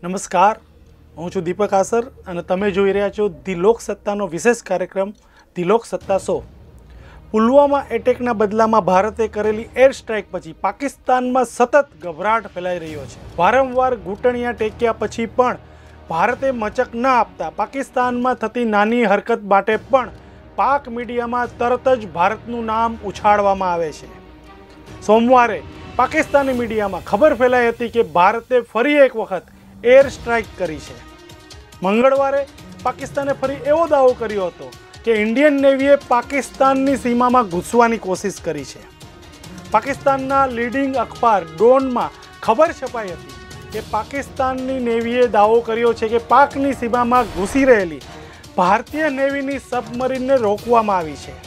નમસ્કાર, હું છું દીપક આસર અને તમે જોઈ રહ્યા છો ધી લોકસત્તાનો વિશેષ કાર્યક્રમ ધી લોકસત્તા શો। પુલવામા એટેકના બદલામાં ભારતે કરેલી એર સ્ટ્રાઇક પછી પાકિસ્તાનમાં સતત ગભરાટ ફેલાઈ રહ્યો છે। વારંવાર ઘૂંટણિયા ટેક્યા પછી પણ ભારતે મચક ન આપતા પાકિસ્તાનમાં થતી નાની હરકત માટે પણ પાક મીડિયામાં તરત જ ભારતનું નામ ઉછાળવામાં આવે છે। સોમવારે પાકિસ્તાની મીડિયામાં ખબર ફેલાઈ હતી કે ભારતે ફરી એક વખત એર સ્ટ્રાઇક કરી છે। મંગળવારે પાકિસ્તાને ફરી એવો દાવો કર્યો હતો કે ઇન્ડિયન નેવીએ પાકિસ્તાનની સીમામાં ઘૂસવાની કોશિશ કરી છે। પાકિસ્તાનના લીડિંગ અખબાર ડોનમાં ખબર છપાઈ હતી કે પાકિસ્તાનની નેવીએ દાવો કર્યો છે કે પાકની સીમામાં ઘૂસી રહેલી ભારતીય નેવીની સબમરીનને રોકવામાં આવી છે।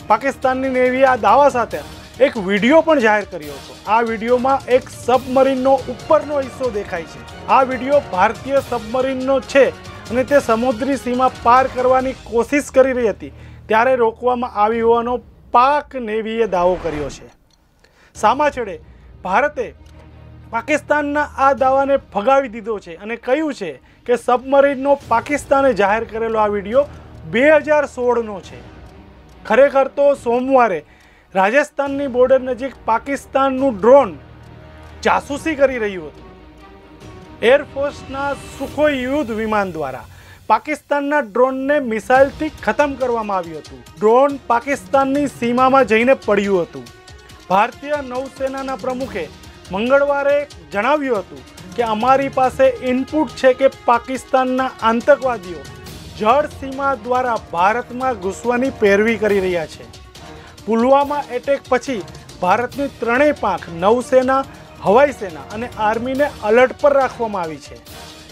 પાકિસ્તાનની નેવીએ આ દાવા સાથે એક વિડીયો પણ જાહેર કર્યો હતો। આ વિડીયોમાં એક સબમરીનનો ઉપરનો હિસ્સો દેખાય છે। આ વિડીયો ભારતીય સબમરીનનો છે અને તે સમુદ્રી સીમા પાર કરવાની કોશિશ કરી રહી હતી ત્યારે રોકવામાં આવી હોવાનો પાક નેવીએ દાવો કર્યો છે। સામા છેડે ભારતે પાકિસ્તાનના આ દાવાને ફગાવી દીધો છે અને કહ્યું છે કે સબમરીનનો પાકિસ્તાને જાહેર કરેલો આ વિડીયો 2016નો છે। ખરેખર તો સોમવારે રાજસ્થાનની બોર્ડર નજીક પાકિસ્તાનનું ડ્રોન જાસૂસી કરી રહ્યું હતું। એરફોર્સના સુખોઈ યુદ્ધ વિમાન દ્વારા પાકિસ્તાનના ડ્રોનને મિસાઇલથી ખતમ કરવામાં આવ્યું હતું। ડ્રોન પાકિસ્તાનની સીમામાં જઈને પડ્યું હતું। ભારતીય નૌસેનાના પ્રમુખે મંગળવારે જણાવ્યું હતું કે અમારી પાસે ઇનપુટ છે કે પાકિસ્તાનના આતંકવાદીઓ જળ સીમા દ્વારા ભારતમાં ઘૂસવાની પેરવી કરી રહ્યા છે। પુલવામા એટેક પછી ભારતની ત્રણેય પાંખ નૌસેના, હવાઈ સેના અને આર્મીને અલર્ટ પર રાખવામાં આવી છે।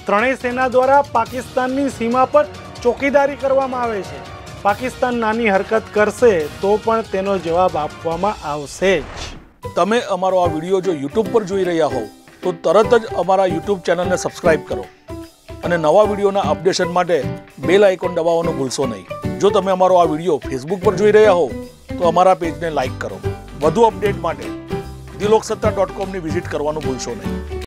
ત્રણેય સેના દ્વારા પાકિસ્તાનની સીમા પર ચોકીદારી કરવામાં આવે છે। પાકિસ્તાન નાની હરકત કરશે તો પણ તેનો જવાબ આપવામાં આવશે જ। તમે અમારો આ વિડીયો જો યુટ્યુબ પર જોઈ રહ્યા હોવ તો તરત જ અમારા યુટ્યુબ ચેનલને સબસ્ક્રાઇબ કરો અને નવા વિડીયોના અપડેશન માટે બેલ આઇકોન દબાવવાનું ભૂલશો નહીં। જો તમે અમારો આ વિડીયો ફેસબુક પર જોઈ રહ્યા હોવ તો અમારા પેજને લાઇક કરો। વધુ અપડેટ માટે theloksutta.com ની વિઝિટ કરવાનું ભૂલશો નહીં।